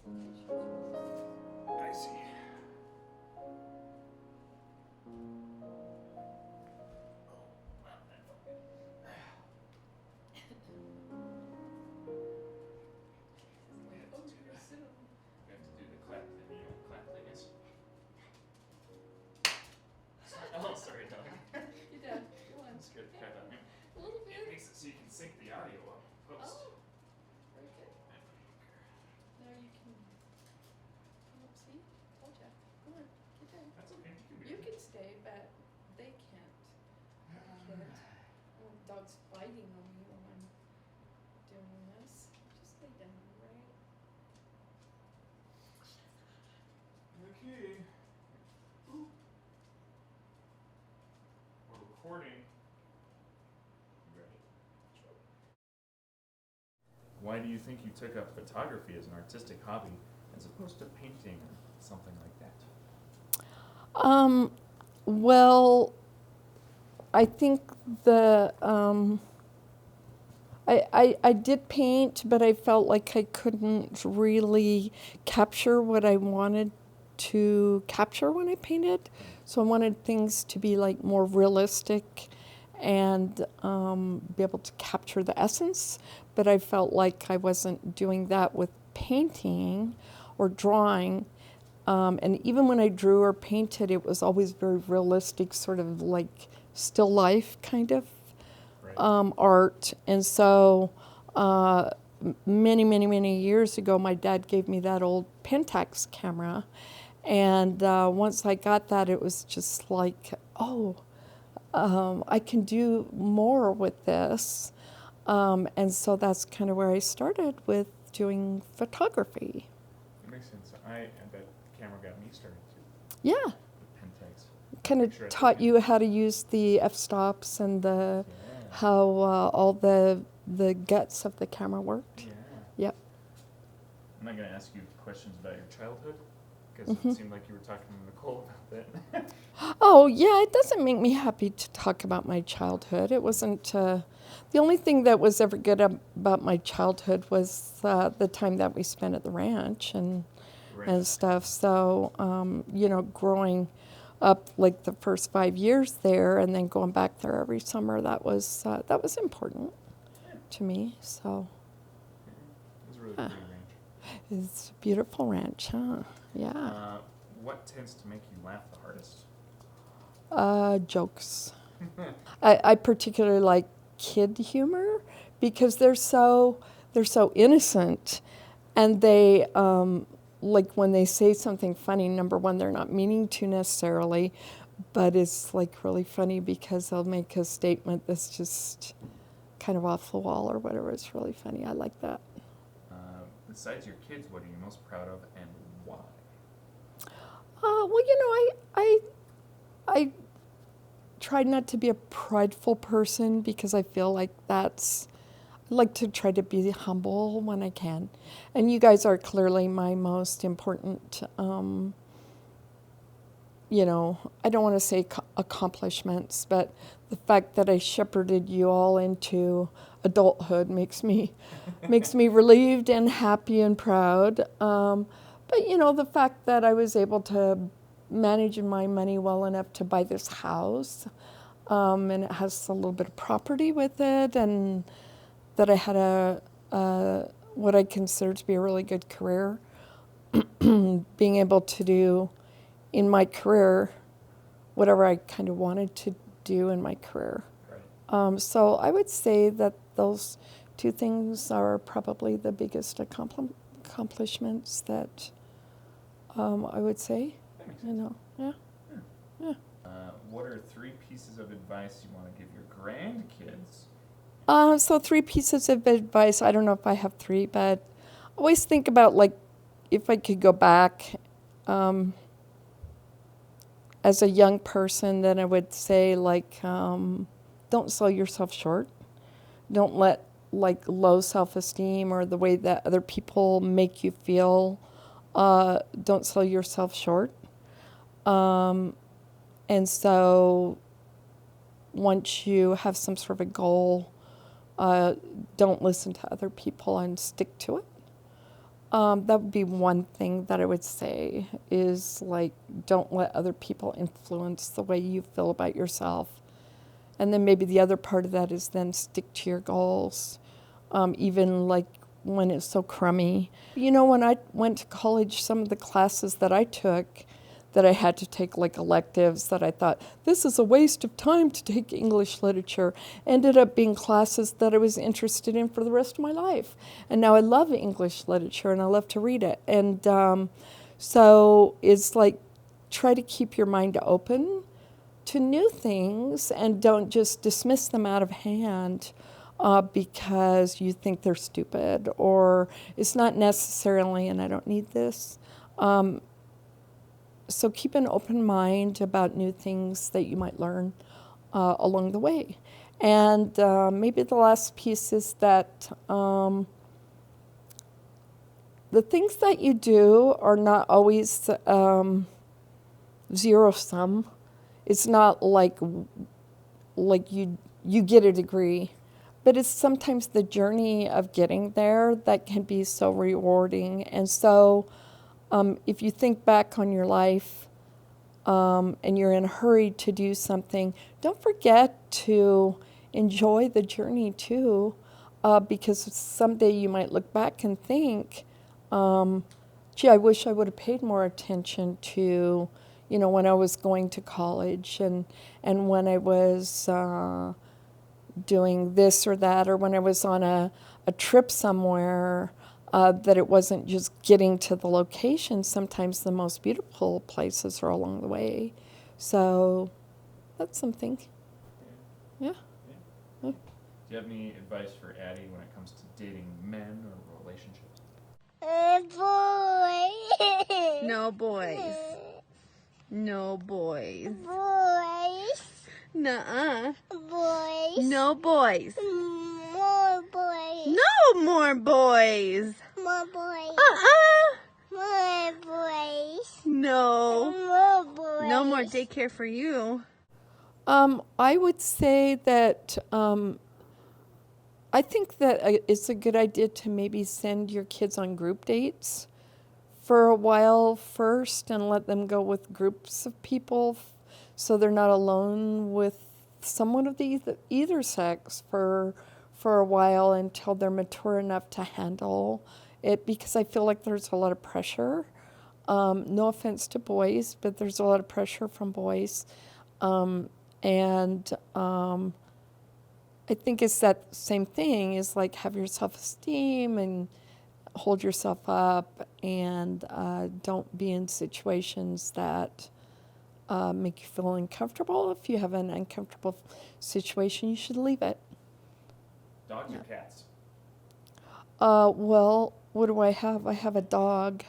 I see. We have to do the clap thing. You know what clap thing is? Oh, sorry, dog. You're done. Go on. I'm scared to cut on me. A little It bit. makes it so you can sync the audio up. Post. Oh, very good. Now you can. Oh, see? Told ya. Come on. Get down. That's okay. You can stay, but they can't. Can't. Oh, dog's biting on me when I'm doing this. Just lay down, right? Okay. Ooh. We're recording. You ready? Why do you think you took up photography as an artistic hobby as opposed to painting or something like that? Well, I think I did paint, but I felt like I couldn't really capture what I wanted to capture when I painted. So I wanted things to be like more realistic and be able to capture the essence. But I felt like I wasn't doing that with painting or drawing. And even when I drew or painted, it was always very realistic, sort of like still life kind of art. And so many years ago, my dad gave me that old Pentax camera. And once I got that, it was just like, I can do more with this. And so that's kind of where I started with doing photography. That makes sense. I bet camera got me started too. Yeah. The Pentax. Kind of taught you how to use the f-stops and the how all the guts of the camera worked. Yeah. Yep. I'm not going to ask you questions about your childhood because it seemed like you were talking to Nicole about that. Oh, yeah, it doesn't make me happy to talk about my childhood. It wasn't, the only thing that was ever good about my childhood was the time that we spent at the ranch and stuff. So, growing up like the first 5 years there and then going back there every summer, that was important to me. So It was a really pretty ranch. it's a beautiful ranch, huh? Yeah. What tends to make you laugh the hardest? Jokes. I particularly like kid humor because they're so innocent, and they like when they say something funny. Number one, they're not meaning to necessarily, but it's like really funny because they'll make a statement that's just kind of off the wall or whatever. It's really funny. I like that. Besides your kids, what are you most proud of and why? Well, I try not to be a prideful person because I feel like I like to try to be humble when I can. And you guys are clearly my most important, I don't want to say accomplishments, but the fact that I shepherded you all into adulthood makes me relieved and happy and proud. But the fact that I was able to manage my money well enough to buy this house, and it has a little bit of property with it, and that I had what I consider to be a really good career, being able to do in my career whatever I kind of wanted to do in my career. Right. So I would say that those two things are probably the biggest accomplishments that I would say. That makes sense. Yeah. What are 3 pieces of advice you want to give your grandkids? So 3 pieces of advice. I don't know if I have 3, but I always think about, like, if I could go back as a young person, then I would say, like, don't sell yourself short. Don't let, like, low self-esteem or the way that other people make you feel, don't sell yourself short. And so once you have some sort of a goal, don't listen to other people and stick to it. That would be one thing that I would say is like, don't let other people influence the way you feel about yourself. And then maybe the other part of that is then stick to your goals, even like when it's so crummy. You know, when I went to college, some of the classes that I took that I had to take like electives that I thought, this is a waste of time to take English literature, ended up being classes that I was interested in for the rest of my life. And now I love English literature and I love to read it. And so it's like, try to keep your mind open to new things and don't just dismiss them out of hand because you think they're stupid or it's not necessarily, and I don't need this. So keep an open mind about new things that you might learn along the way. And maybe the last piece is that the things that you do are not always zero sum. It's not like you get a degree, but it's sometimes the journey of getting there that can be so rewarding. And so if you think back on your life and you're in a hurry to do something, don't forget to enjoy the journey too, because someday you might look back and think, gee, I wish I would have paid more attention to, you know, when I was going to college and when I was doing this or that, or when I was on a trip somewhere, that it wasn't just getting to the location. Sometimes the most beautiful places are along the way. So that's something. Yeah. Do you have any advice for Addie when it comes to dating men or relationships? Boys. No boys. No boys. Boys. Nuh-uh. Boys. No boys. More boys. No more boys. More boys. More boys. No. More boys. No more daycare for you. I would say that I think that it's a good idea to maybe send your kids on group dates for a while first and let them go with groups of people so they're not alone with someone of either sex for a while until they're mature enough to handle it, because I feel like there's a lot of pressure. No offense to boys, but there's a lot of pressure from boys. I think it's that same thing, is like have your self-esteem and hold yourself up, and don't be in situations that make you feel uncomfortable. If you have an uncomfortable situation, you should leave it. Dogs or cats? Well, what do I have? I have a dog.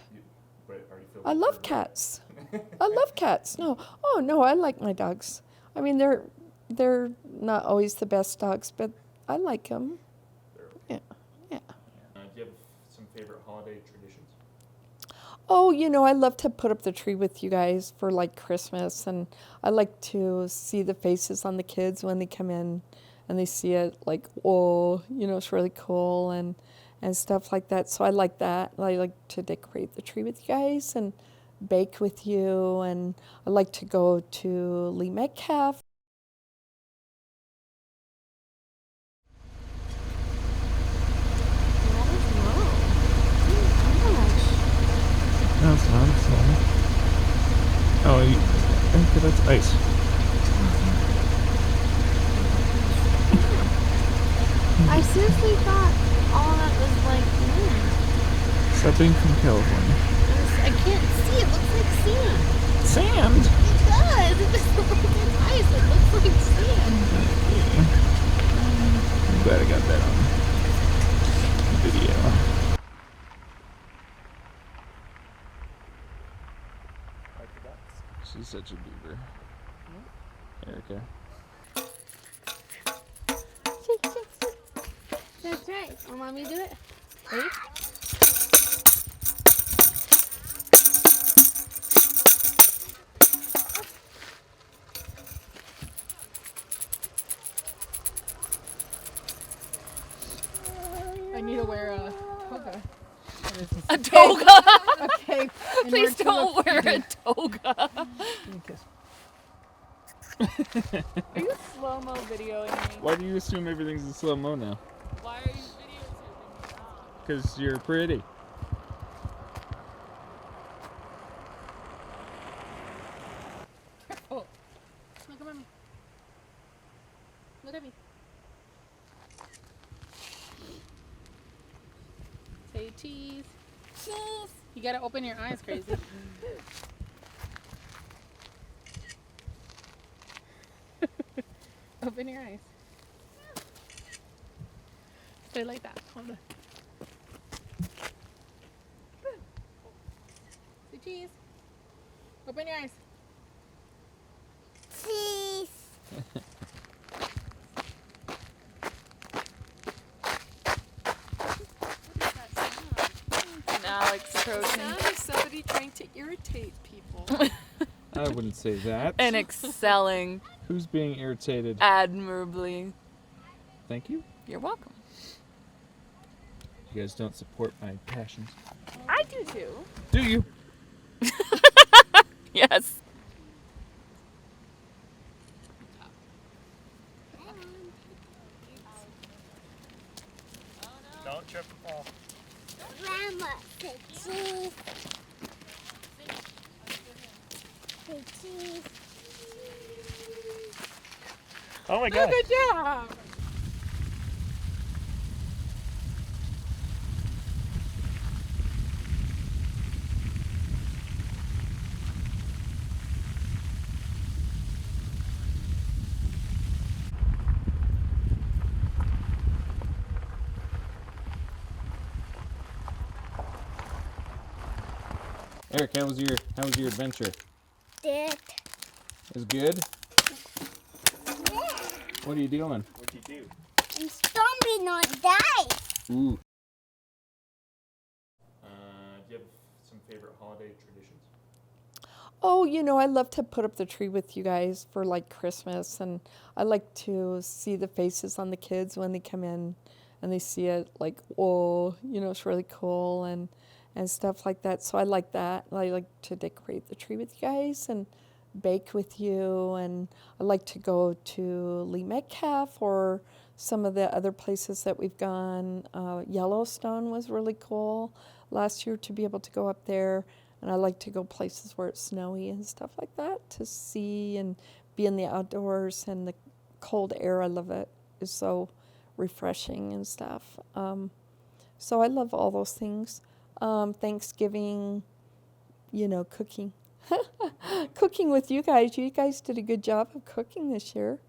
I love cats. I love cats. No, I like my dogs. I mean, they're not always the best dogs, but I like them. Yeah. Do you have some favorite holiday traditions? Oh, you know, I love to put up the tree with you guys for like Christmas, and I like to see the faces on the kids when they come in and they see it, like, oh, you know, it's really cool and stuff like that. So I like that. I like to decorate the tree with you guys and bake with you, and I like to go to Lee Metcalf. No, it's not. It's not. Oh, okay, that's ice. I seriously thought all that was like Lune. Stop being from California. I can't see. It looks like sand. Sand? It does. It doesn't look like ice. It looks like sand. I'm glad I got that on video. She's such a beaver. Erica. That's right. Want mommy to do it? Ready? I need to wear a toga. This is A toga. Okay. Please don't wear a toga. Are you slow-mo videoing me? Why do you assume everything's in slow-mo now? Why are you videotaping me? Because you're pretty. Oh. Look at me. Look at me. Say cheese. Cheese. You gotta open your eyes, crazy. Open your eyes. Stay like that. Hold on. Say cheese. Open your eyes. Cheese. And Alex approaching. Somebody trying to irritate people. I wouldn't say that. And excelling Who's being irritated? admirably. Thank you. You're welcome. You guys don't support my passions. I do too. Do you? Yes. Don't trip and fall. Grandma, say cheese. Say cheese. Oh my god. Good job. Eric, how was your adventure? Did. Is good? Yeah. What are you doing? What'd you do? I'm stomping on dice. Ooh. Do you have some favorite holiday traditions? Oh, you know, I love to put up the tree with you guys for like Christmas, and I like to see the faces on the kids when they come in and they see it, like, oh, you know, it's really cool and stuff like that. So I like that. I like to decorate the tree with you guys and bake with you, and I like to go to Lee Metcalf or some of the other places that we've gone. Yellowstone was really cool last year to be able to go up there. And I like to go places where it's snowy and stuff like that to see and be in the outdoors and the cold air. I love it. It's so refreshing and stuff. So I love all those things. Thanksgiving, you know, cooking. Cooking with you guys. You guys did a good job of cooking this year.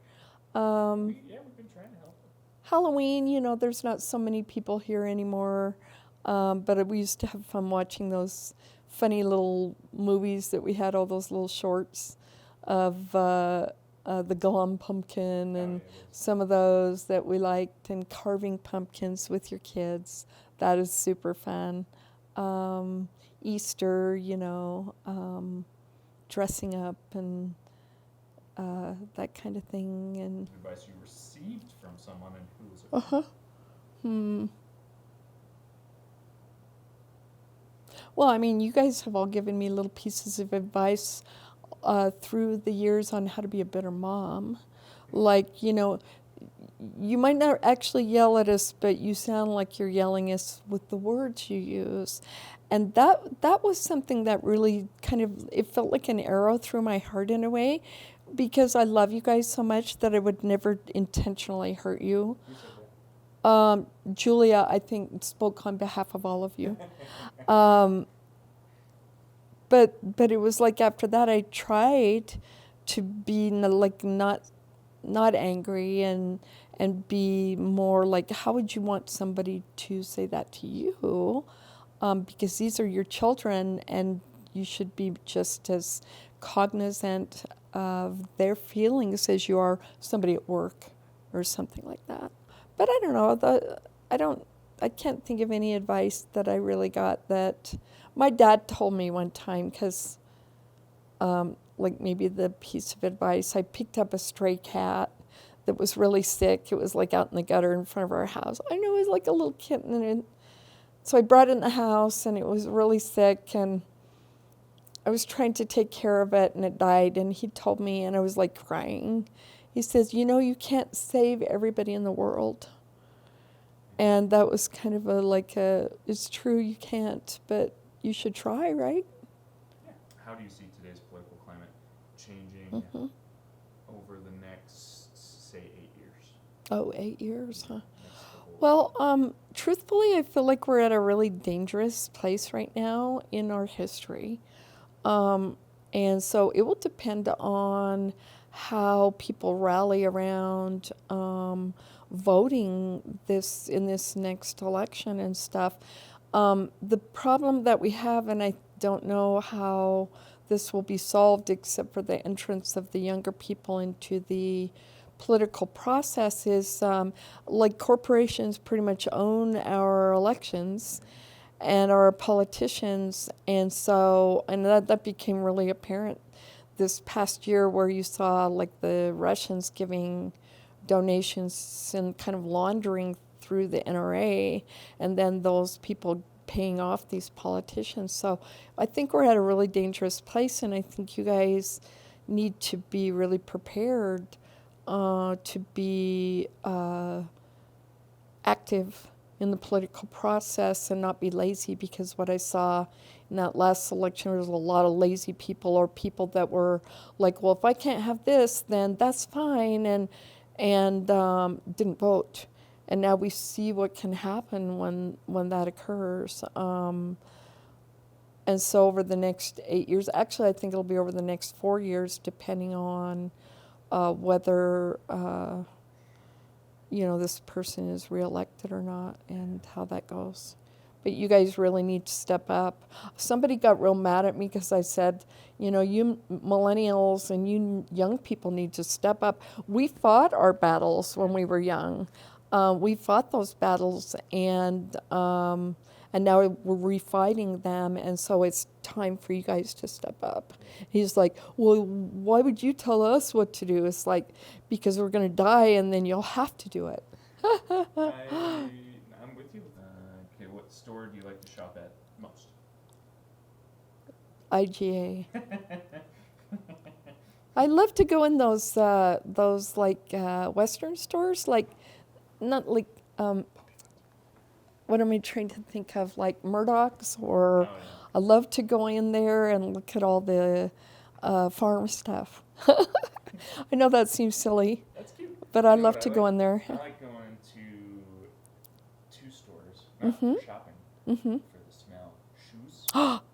Yeah, we've been trying to help. Halloween, you know, there's not so many people here anymore. But we used to have fun watching those funny little movies that we had, all those little shorts of the glum pumpkin and some of those that we liked, and carving pumpkins with your kids. That is super fun. Easter, you know, dressing up and that kind of thing. And Advice you received from someone, and who was it? Well, I mean, you guys have all given me little pieces of advice through the years on how to be a better mom. Like, you know, you might not actually yell at us, but you sound like you're yelling us with the words you use. And that was something that really kind of, it felt like an arrow through my heart in a way, because I love you guys so much that I would never intentionally hurt you. Who said that? Julia, I think, spoke on behalf of all of you. But it was like after that I tried to be not angry and be more like, how would you want somebody to say that to you? Because these are your children, and you should be just as cognizant of their feelings as you are somebody at work or something like that. But I don't know. I can't think of any advice that I really got that my dad told me one time, because like maybe the piece of advice, I picked up a stray cat that was really sick. It was like out in the gutter in front of our house. I know it was like a little kitten, and so I brought it in the house, and it was really sick, and I was trying to take care of it, and it died. And he told me, and I was like crying. He says, you can't save everybody in the world. And that was kind of it's true, you can't, but you should try, right? Yeah. How do you see today's political climate changing over the next, say, 8 years? Oh, 8 years, huh? Next couple- Well, truthfully, I feel like we're at a really dangerous place right now in our history. And so it will depend on how people rally around voting in this next election and stuff. The problem that we have, and I don't know how this will be solved except for the entrance of the younger people into the political process, is like corporations pretty much own our elections and our politicians, and that became really apparent this past year, where you saw like the Russians giving donations and kind of laundering through the NRA, and then those people paying off these politicians. So I think we're at a really dangerous place, and I think you guys need to be really prepared to be active in the political process and not be lazy, because what I saw in that last election was a lot of lazy people, or people that were like, well, if I can't have this, then that's fine, and didn't vote. And now we see what can happen when that occurs. And so over the next 8 years, actually I think it'll be over the next 4 years, depending on whether this person is reelected or not, and how that goes. But you guys really need to step up. Somebody got real mad at me because I said, you millennials and you young people need to step up. We fought our battles when we were young. We fought those battles, and now we're refighting them, and so it's time for you guys to step up. He's like, well, why would you tell us what to do? It's like, because we're going to die, and then you'll have to do it. I'm with you. Okay, what store do you like to shop at most? IGA. I love to go in those Western stores, not like what am I trying to think of, like Murdoch's, or I love to go in there and look at all the farm stuff. I know that seems silly. That's cute. But I love to go in there. I like going to two stores, not for shopping, for the smell. Shoes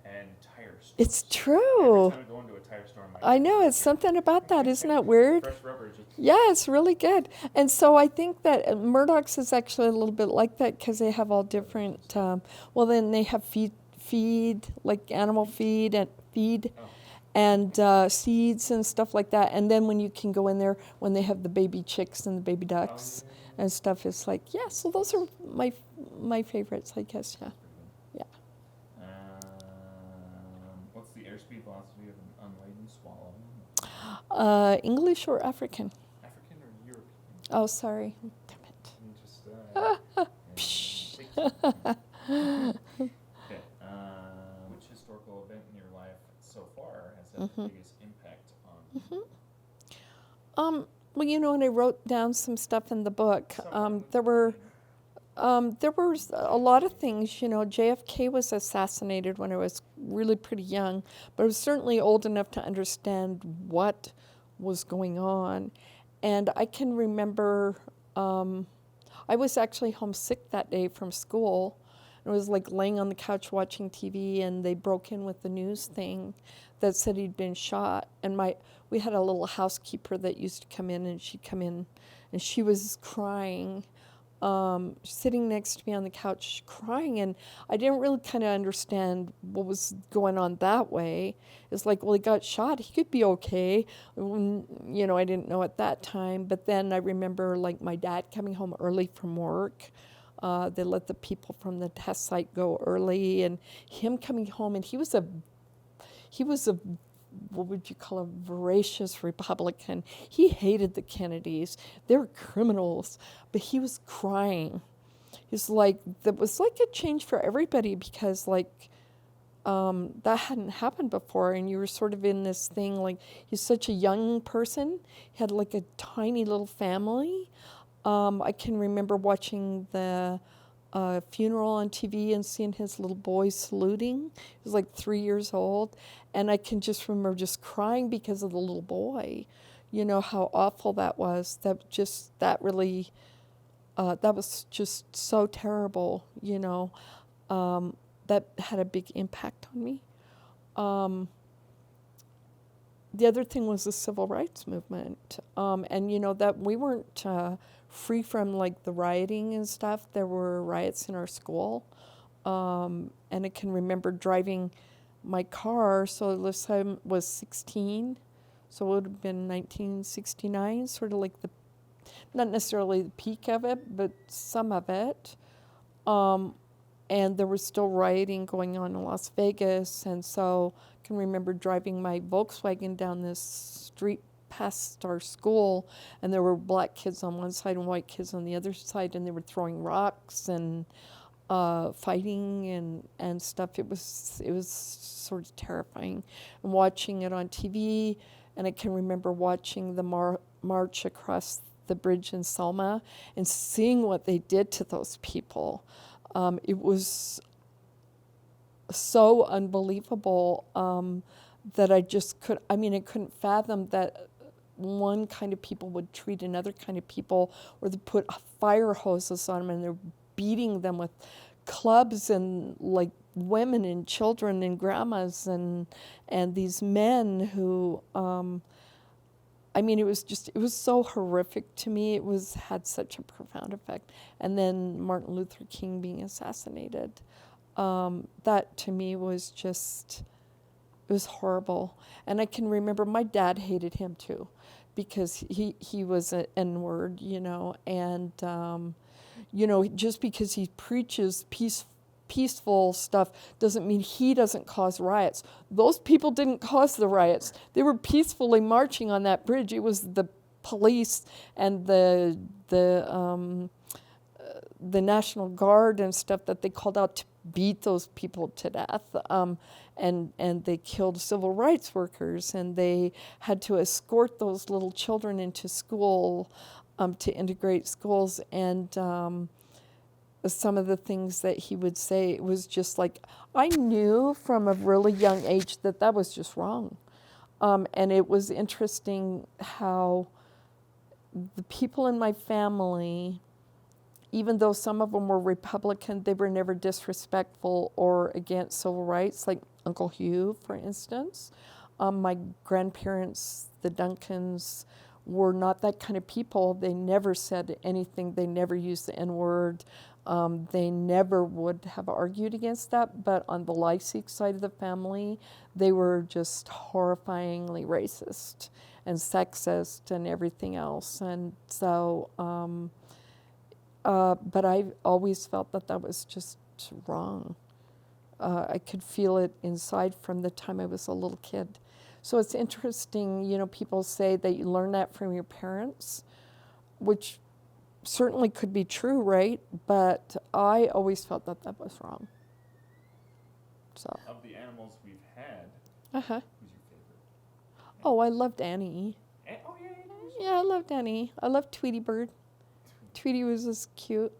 and tire stores. It's true. Every time I go into a tire store, I know, it's something about that, isn't that weird? Fresh rubber is just... Yeah, it's really good. And so I think that Murdoch's is actually a little bit like that, because they have all different, then they have feed, like animal feed and seeds and stuff like that. And then when you can go in there, when they have the baby chicks and the baby ducks and stuff, it's like, yeah, so those are my favorites, I guess, yeah. Yeah. What's the airspeed velocity of an unladen swallow? English or African? African or European? Oh, sorry. Damn it. Okay. Which historical event in your life so far has had the biggest impact on you? Well, and I wrote down some stuff in the book. There were a lot of things. JFK was assassinated when I was really pretty young, but I was certainly old enough to understand what was going on. And I can remember I was actually homesick that day from school. I was like laying on the couch watching TV, and they broke in with the news thing that said he'd been shot. And we had a little housekeeper that used to come in, and she'd come in, and she was crying, sitting next to me on the couch crying, and I didn't really kind of understand what was going on that way. It's like, well, he got shot, he could be okay. I didn't know at that time. But then I remember like my dad coming home early from work. They let the people from the test site go early, and him coming home, and he was a what would you call a voracious Republican. He hated the Kennedys. They were criminals, but he was crying. It's like, that was like a change for everybody because like, that hadn't happened before, and you were sort of in this thing, like, he's such a young person, he had like a tiny little family. I can remember watching the funeral on TV and seeing his little boy saluting. He was like 3 years old, and I can just remember just crying because of the little boy. You know how awful that was. That was just so terrible. You know, that had a big impact on me. The other thing was the civil rights movement, and you know that we weren't free from like the rioting and stuff. There were riots in our school, and I can remember driving my car. So this time was 16, so it would have been 1969, sort of like not necessarily the peak of it, but some of it. And there was still rioting going on in Las Vegas, and so I can remember driving my Volkswagen down this street past our school, and there were black kids on one side and white kids on the other side, and they were throwing rocks and fighting and stuff. It was sort of terrifying, and watching it on TV. And I can remember watching the march across the bridge in Selma and seeing what they did to those people. It was so unbelievable that I couldn't fathom that one kind of people would treat another kind of people, or they put fire hoses on them and they're beating them with clubs, and like women and children and grandmas and these men who, it was so horrific to me. It had such a profound effect. And then Martin Luther King being assassinated, that to me was it was horrible. And I can remember my dad hated him too, because he was an N-word, you know, and, just because he preaches peaceful stuff doesn't mean he doesn't cause riots. Those people didn't cause the riots. They were peacefully marching on that bridge. It was the police and the National Guard and stuff that they called out to beat those people to death. And they killed civil rights workers, and they had to escort those little children into school to integrate schools. And some of the things that he would say, it was just like, I knew from a really young age that was just wrong. And it was interesting how the people in my family, even though some of them were Republican, they were never disrespectful or against civil rights, like Uncle Hugh, for instance. My grandparents, the Duncans, were not that kind of people. They never said anything. They never used the N-word. They never would have argued against that. But on the Lysick side of the family, they were just horrifyingly racist and sexist and everything else. And so, but I always felt that was just wrong. I could feel it inside from the time I was a little kid. So it's interesting, people say that you learn that from your parents, which certainly could be true, right? But I always felt that was wrong. So. Of the animals we've had, who's your favorite? Oh, I loved Annie. Oh, yeah. Yeah, I loved Annie. I loved Tweety Bird. Tweety was just cute.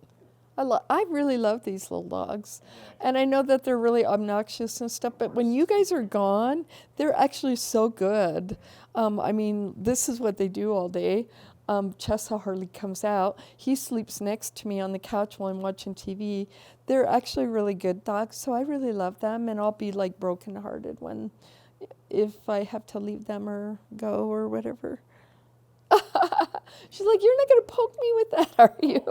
I really love these little dogs. Yeah. And I know that they're really obnoxious and stuff, but when you guys are gone, they're actually so good. This is what they do all day. Chessa hardly comes out. He sleeps next to me on the couch while I'm watching TV. They're actually really good dogs, so I really love them, and I'll be like brokenhearted if I have to leave them or go or whatever. She's like, you're not going to poke me with that, are you?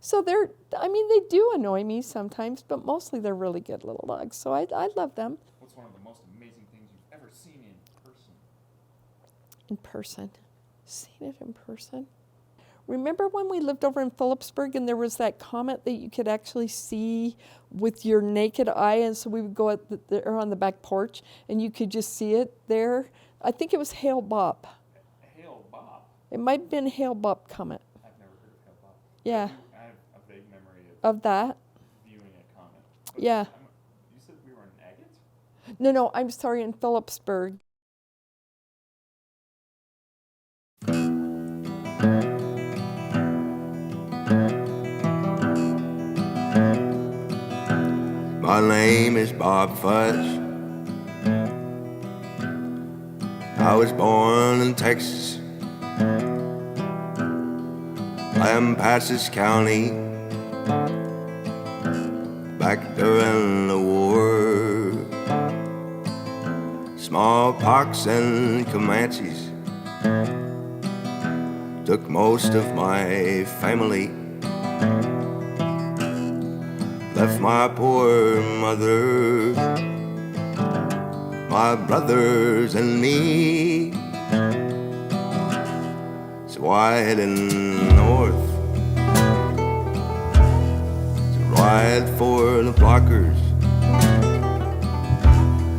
So they do annoy me sometimes, but mostly they're really good little dogs, so I love them. What's one of the most amazing things you've ever seen in person? In person. Seen it in person. Remember when we lived over in Phillipsburg and there was that comet that you could actually see with your naked eye, and so we would go out there on the back porch and you could just see it there? I think it was Hale-Bopp. Hale-Bopp? It might have been Hale-Bopp comet. I've never heard of Hale-Bopp. Yeah. Have Of that? viewing a comet. But Yeah. You said we were in Agate? No, I'm sorry, in Phillipsburg. My name is Bob Fudge. I was born in Texas, Lampasas County, back during the war. Smallpox and Comanches took most of my family, left my poor mother, my brothers and me. So I headed north to ride for the blockers.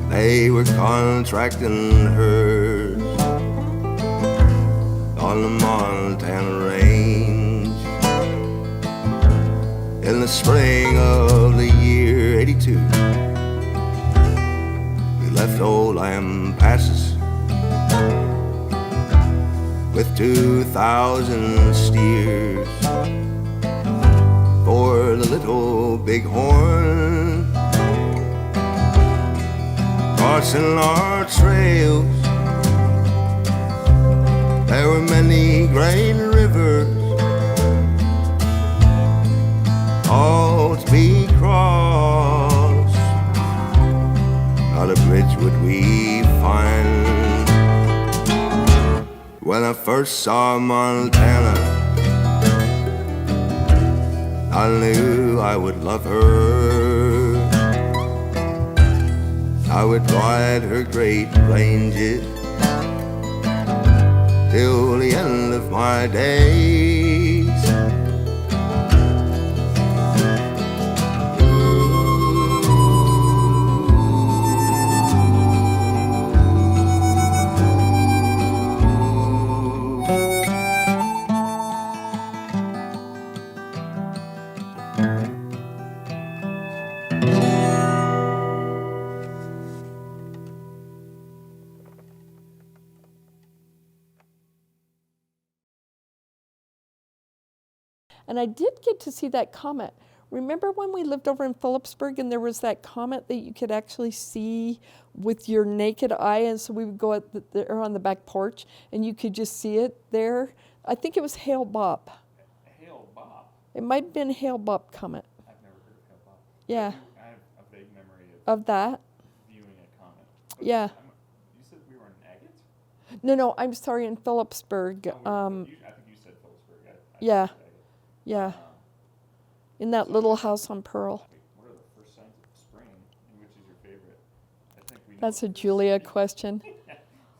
They were contracting herds on the Montana range. In the spring of the year '82, we left old Lampasas with 2,000 steers for the Little Bighorn. Crossing our trails, there were many great rivers, all to be crossed. Not a bridge would we find. When I first saw Montana, I knew I would love her. I would ride her great ranges till the end of my days. And I did get to see that comet. Remember when we lived over in Phillipsburg and there was that comet that you could actually see with your naked eye? And so we would go out there on the back porch and you could just see it there. I think it was Hale Bopp. Hale Bopp. It might have been Hale Bopp comet. I've never heard of Hale Bopp. Yeah. I have a vague memory Of that? viewing a comet. But Yeah. You said we were in Agate? No, I'm sorry, in Phillipsburg. I think you said Phillipsburg. I Yeah. said Agate. Yeah. In that little house on Pearl. What are the first signs of spring, and which is your favorite? I think we know That's a what this Julia is. question.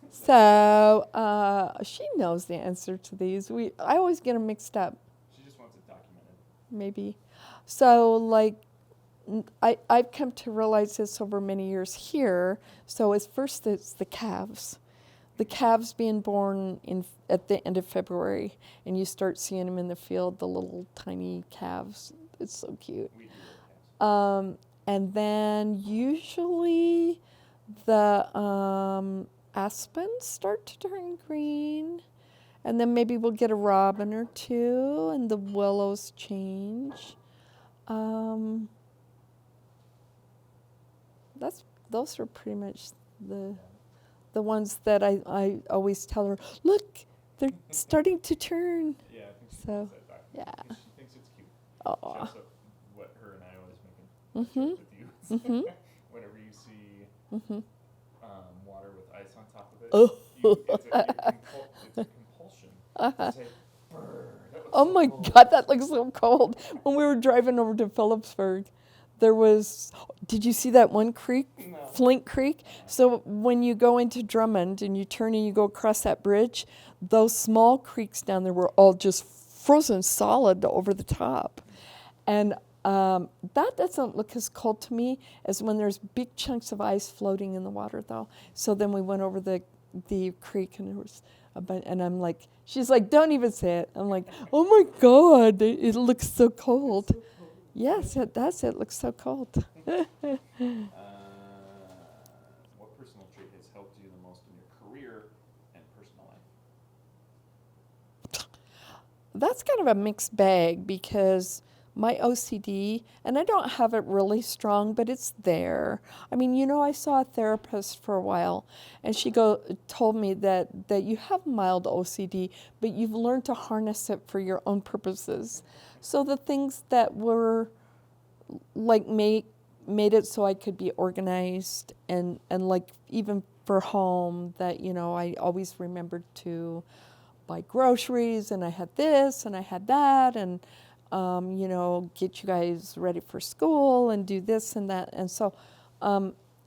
So she knows the answer to these. I always get them mixed up, She just wants it documented. maybe. So like, I've come to realize this over many years here. So it's the calves. The calves being born at the end of February, and you start seeing them in the field, the little tiny calves. It's so cute. We do love cats. And then usually the aspens start to turn green, and then maybe we'll get a robin or two, and the willows change. Those are pretty much the ones that I always tell her, look, they're starting to turn. Yeah, I think she So, said that. yeah. She thinks it's cute. Aw. That's what her and I always make a joke with you. Whenever you see water with ice on top of it, Oh. it's a compulsion to say, "Brr, that was Oh so my cold." God, that looks so cold. When we were driving over to Phillipsburg, did you see that one creek? No. Flint Creek? So when you go into Drummond and you turn and you go across that bridge, those small creeks down there were all just frozen solid over the top. And that doesn't look as cold to me as when there's big chunks of ice floating in the water, though. So then we went over the creek and there was a bunch, and I'm like, she's like, don't even say it. I'm like, oh my God, it looks so cold. Yes, it does. It looks so cold. What personal trait has helped you the most in your career and personal life? That's kind of a mixed bag because my OCD, and I don't have it really strong, but it's there. I mean, I saw a therapist for a while, and she told me that you have mild OCD, but you've learned to harness it for your own purposes. So the things that were like made it so I could be organized and like even for home that, I always remembered to buy groceries, and I had this and I had that, and get you guys ready for school and do this and that. And so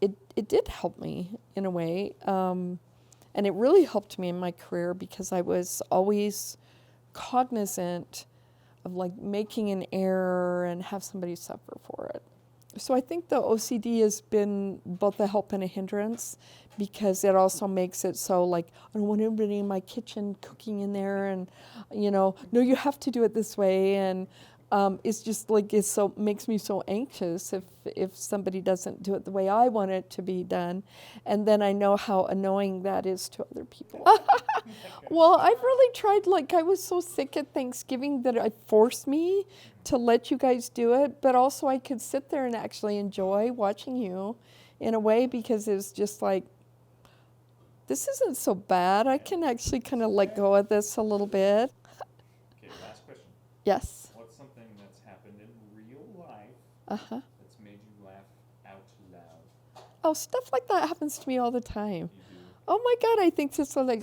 it did help me in a way. And it really helped me in my career because I was always cognizant of like making an error and have somebody suffer for it. So I think the OCD has been both a help and a hindrance because it also makes it so like, I don't want anybody in my kitchen cooking in there and, no, you have to do it this way. And it's just like, makes me so anxious if somebody doesn't do it the way I want it to be done. And then I know how annoying that is to other people. Well, I've really tried, like I was so sick at Thanksgiving that it forced me to let you guys do it, but also I could sit there and actually enjoy watching you in a way because it's just like, this isn't so bad. I can actually kind of let go of this a little bit. Okay, last question. Yes. What's something that's happened in real life that's made you laugh out loud? Oh, stuff like that happens to me all the time. You do. Oh my God, I think this is like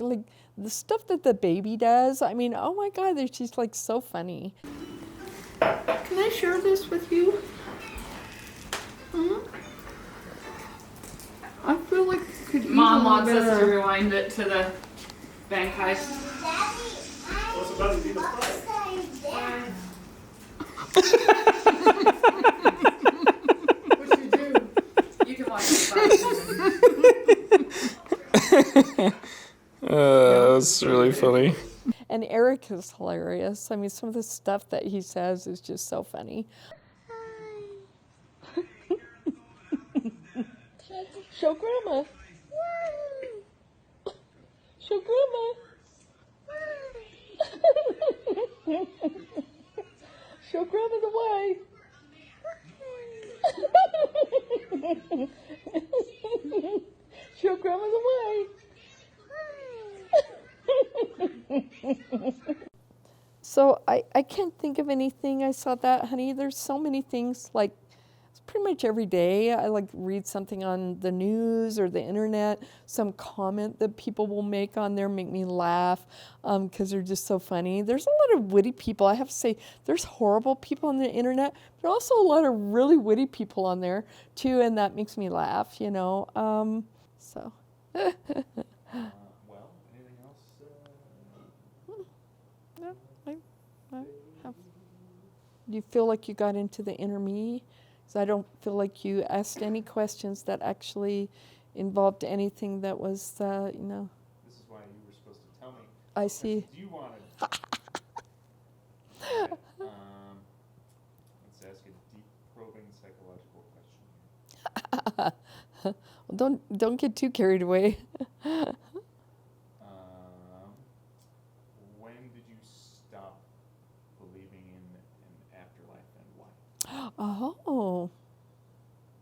the stuff that the baby does. I mean, oh my God, they're just like so funny. Can I share this with you? I feel like it could Mom wants us to rewind it to the bank heist. What's about to be the fight? What you do? You can watch it. That's really funny. And Eric is hilarious. I mean, some of the stuff that he says is just so funny. Show Grandma. Show Grandma. Show Grandma the way. Show Grandma the way. So I can't think of anything. I saw that, honey. There's so many things, like it's pretty much every day. I like read something on the news or the internet, some comment that people will make on there make me laugh because they're just so funny. There's a lot of witty people. I have to say, there's horrible people on the internet, but also a lot of really witty people on there too, and that makes me laugh, so. Well, anything else? No, I have. Do you feel like you got into the inner me? Because I don't feel like you asked any questions that actually involved anything that was, This is why you were supposed to tell me. I see. You wanted. Okay, let's ask a deep, probing psychological question. Well, don't get too carried away. When did you stop believing in an afterlife and why? Oh,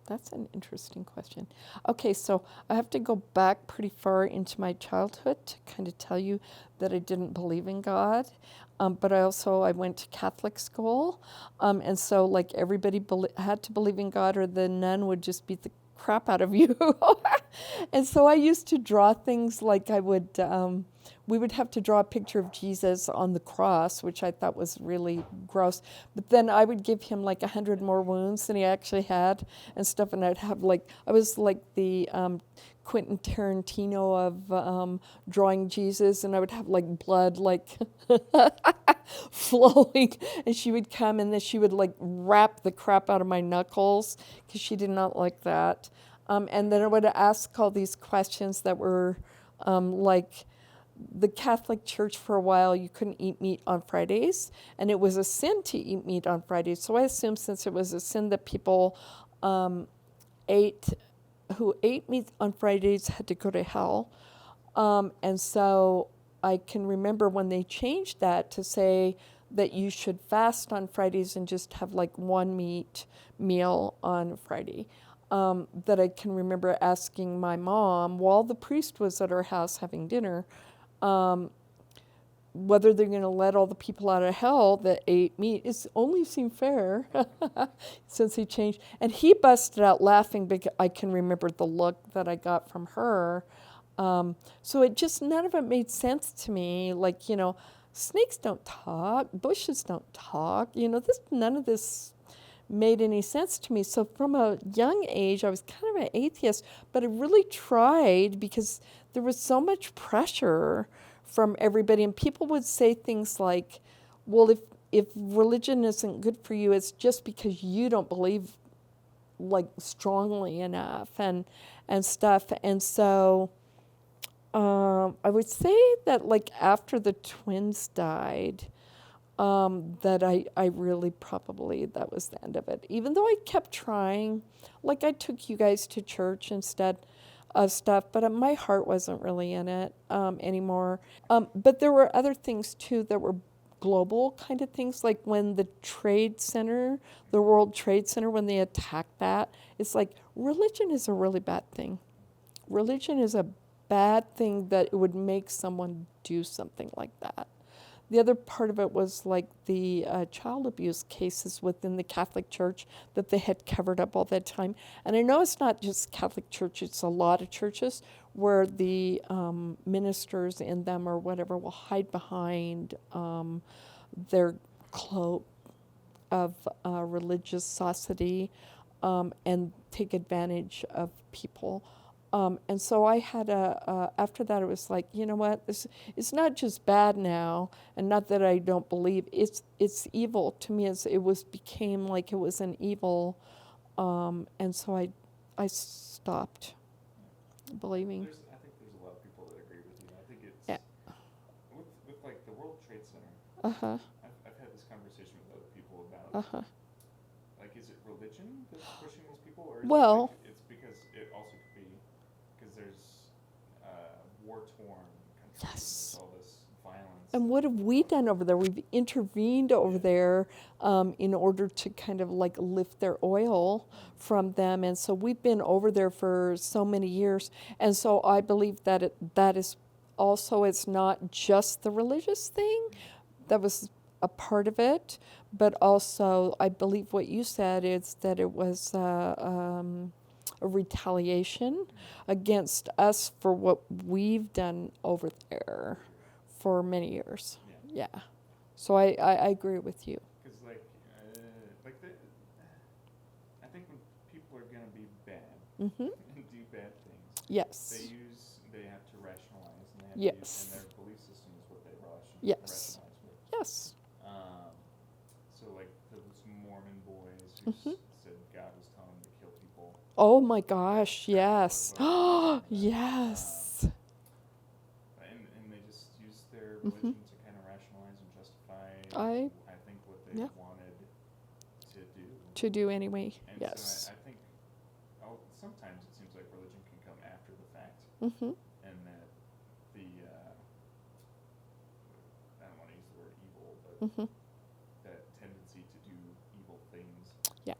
that's an interesting question. Okay, so I have to go back pretty far into my childhood to kind of tell you that I didn't believe in God. But I went to Catholic school. And so like everybody had to believe in God or the nun would just beat the crap out of you. And so I used to draw things like we would have to draw a picture of Jesus on the cross, which I thought was really gross. But then I would give him like 100 more wounds than he actually had and stuff. And I was like the Quentin Tarantino of drawing Jesus, and I would have like blood like flowing. And she would come and then she would like wrap the crap out of my knuckles because she did not like that. And then I would ask all these questions that were like, the Catholic Church for a while, you couldn't eat meat on Fridays, and it was a sin to eat meat on Fridays. So I assume since it was a sin that people ate who ate meat on Fridays had to go to hell. And so I can remember when they changed that to say that you should fast on Fridays and just have like one meat meal on Friday. That I can remember asking my mom while the priest was at our house having dinner, whether they're going to let all the people out of hell that ate meat. It only seemed fair since he changed. And he busted out laughing because I can remember the look that I got from her. So it just, none of it made sense to me. Like, snakes don't talk, bushes don't talk. None of this made any sense to me. So from a young age, I was kind of an atheist, but I really tried because there was so much pressure from everybody. And people would say things like, well, if religion isn't good for you, it's just because you don't believe like strongly enough and stuff. And so I would say that like after the twins died, that I really probably, that was the end of it. Even though I kept trying, like I took you guys to church instead of stuff, but my heart wasn't really in it anymore. But there were other things too that were global kind of things, like when the World Trade Center, when they attacked that, it's like religion is a really bad thing. Religion is a bad thing that it would make someone do something like that. The other part of it was like the child abuse cases within the Catholic Church that they had covered up all that time. And I know it's not just Catholic Church, it's a lot of churches where the ministers in them or whatever will hide behind their cloak of religiosity and take advantage of people. And so I had after that it was like, you know what, it's not just bad now, and not that I don't believe, it's evil. To me, became like it was an evil, and so I stopped believing. I think there's a lot of people that agree with you. I think it's, with like the World Trade Center, I've had this conversation with other people about, like, is it religion that's pushing these people, or is Well, it's because it also could be because there's war-torn countries and yes. there's all this violence. And what have we done over there? We've intervened over there in order to kind of like lift their oil from them. And so we've been over there for so many years. And so I believe that that is also, it's not just the religious thing. That was a part of it. But also, I believe what you said is that it was a retaliation against us for what we've done over there for many years. Yeah. So I agree with you. Because I think when people are gonna be bad and do bad things, Yes. they have to rationalize, and they have Yes. and their belief system is what they Yes. rationalize with. Yes. So like those Mormon boys who said God was telling them to kill people. Oh my gosh, yes. Oh, yes. And they just use their religion to kind of rationalize and justify, I think, what they yeah. wanted to do. To do anyway. And Yes. so I think sometimes it seems like religion can come after the fact, Mm-hmm. and that the I don't want to use the word evil, but Mm-hmm. that tendency to do evil things Yeah.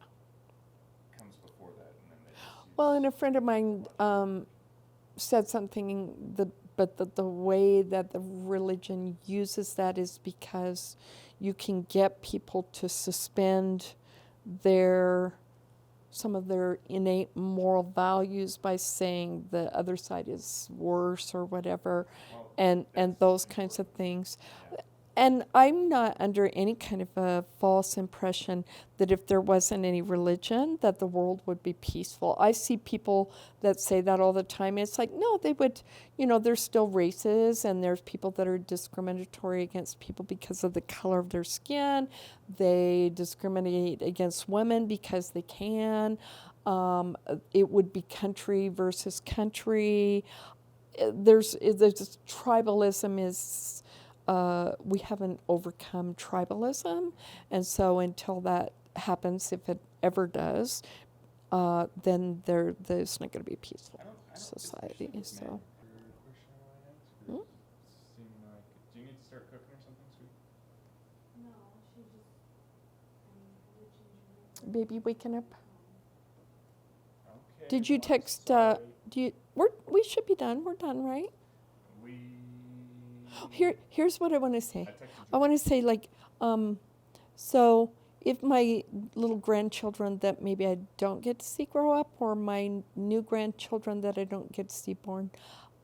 comes before that, and then they just use Well, and a friend of mine said something but the way that the religion uses that is because you can get people to suspend some of their innate moral values by saying the other side is worse or whatever, and those kinds of things. And I'm not under any kind of a false impression that if there wasn't any religion, that the world would be peaceful. I see people that say that all the time. It's like, no, they would, there's still races, and there's people that are discriminatory against people because of the color of their skin. They discriminate against women because they can. It would be country versus country. there's tribalism is, we haven't overcome tribalism, and so until that happens, if it ever does, then there's not going to be a peaceful society. So. Your question I want to ask? Or seem like, do you need to start cooking or something, sweet? Baby waking up. Okay. Did you well, text? sorry. We should be done. We're done, right? We. Here's what I want to say. I texted I you. want to say, like, so if my little grandchildren that maybe I don't get to see grow up, or my new grandchildren that I don't get to see born,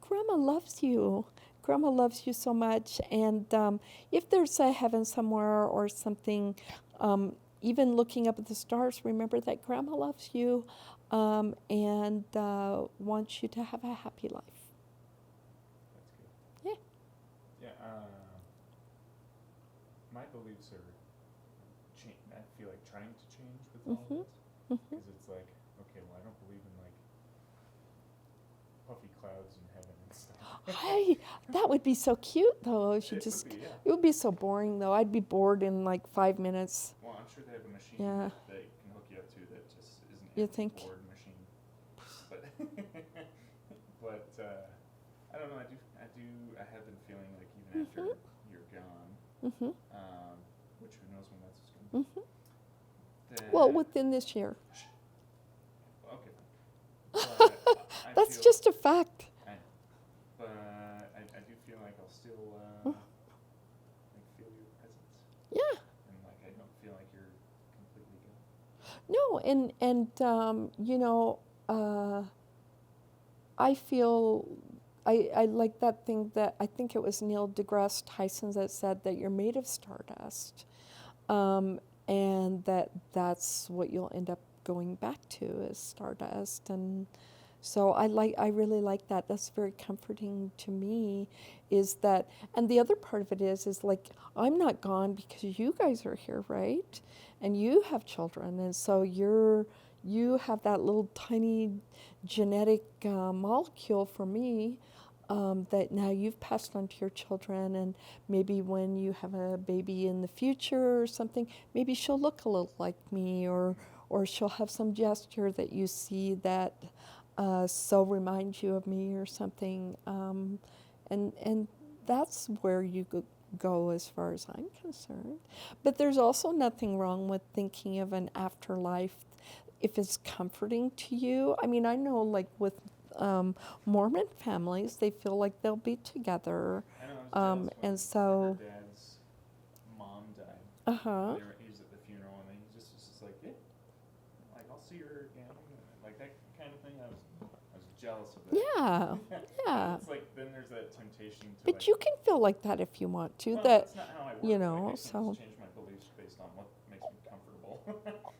Grandma loves you. Grandma loves you so much. And if there's a heaven somewhere or something, even looking up at the stars, remember that Grandma loves you and wants you to have a happy life. That's good. Yeah. Yeah. My beliefs are, I feel like trying to change with all of it. Because it's like, okay, well, I don't believe in like puffy clouds in heaven and stuff. Hey, that would be so cute, though. If you It just, would be, yeah. it would be so boring, though. I'd be bored in like 5 minutes. Well, I'm sure they have a machine Yeah. that you can hook you up to that just isn't You a think? board machine. But, but I don't know. I have been feeling like even after you're gone, which who knows when that's going to be. Well, within this year. Okay, fine. But I That's feel, just a fact. But I do feel like I'll still like feel your presence, Yeah. and like I don't feel like you're completely gone. No, and you know, I feel I like that thing that I think it was Neil deGrasse Tyson that said that you're made of stardust, and that's what you'll end up going back to is stardust. And so I really like that. That's very comforting to me, is that, and the other part of it is like, I'm not gone because you guys are here, right? And you have children, and so you have that little tiny genetic molecule for me that now you've passed on to your children, and maybe when you have a baby in the future or something, maybe she'll look a little like me, or she'll have some gesture that you see that so reminds you of me or something, and that's where you go as far as I'm concerned. But there's also nothing wrong with thinking of an afterlife if it's comforting to you. I mean, I know like with Mormon families, they feel like they'll be together. I know, And so, her dad's mom died. uh-huh. He was at the funeral, and he just was just like, yeah, like I'll see her again, like that kind of thing. I was jealous of that. Yeah, yeah. It's like then there's that temptation to. But like, you can feel like that if you want to. well, that that's not how I work. you know, like, I so. can just change my beliefs based on what makes me comfortable.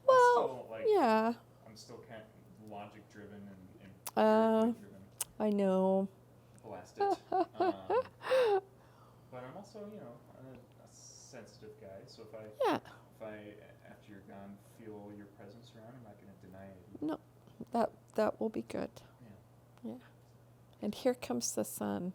Well, still, like, yeah, I'm still kind of logic driven and Uh, driven. I know. Blast it. But I'm also, you know, a sensitive guy. So if I after you're gone feel your presence around, I'm not going to deny it. No, that will be good. Yeah. Yeah. And here comes the sun.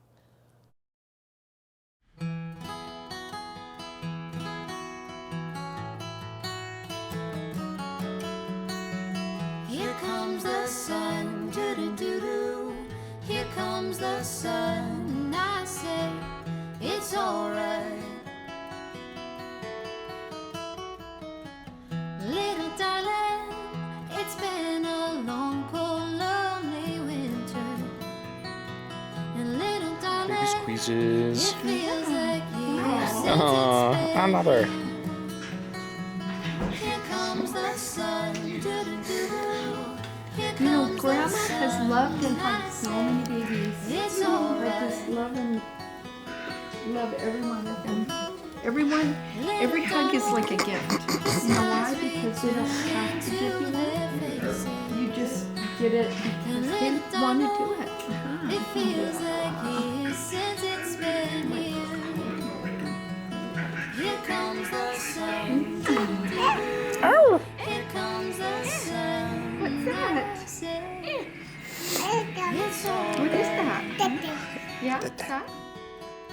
Here comes the sun, doo-doo-doo-doo. Here comes the sun, and I say it's alright. Little darling, it's been a long, cold, lonely winter. And little darling, Baby squeezes. it feels like years since it's been. Another. Here comes the sun, doo-doo-doo-doo. Here You know, comes Grandma the sun, has loved and and I hugged so say many babies. it's I alright. just love every one of them. Every hug is like a gift. You know why? Because they don't have to give you it. You just get it because they want to do it. It feels like years since it's been here. Here comes the sun. Oh, Here comes the sun. what's that? It's alright. What is that? Yeah, Scott?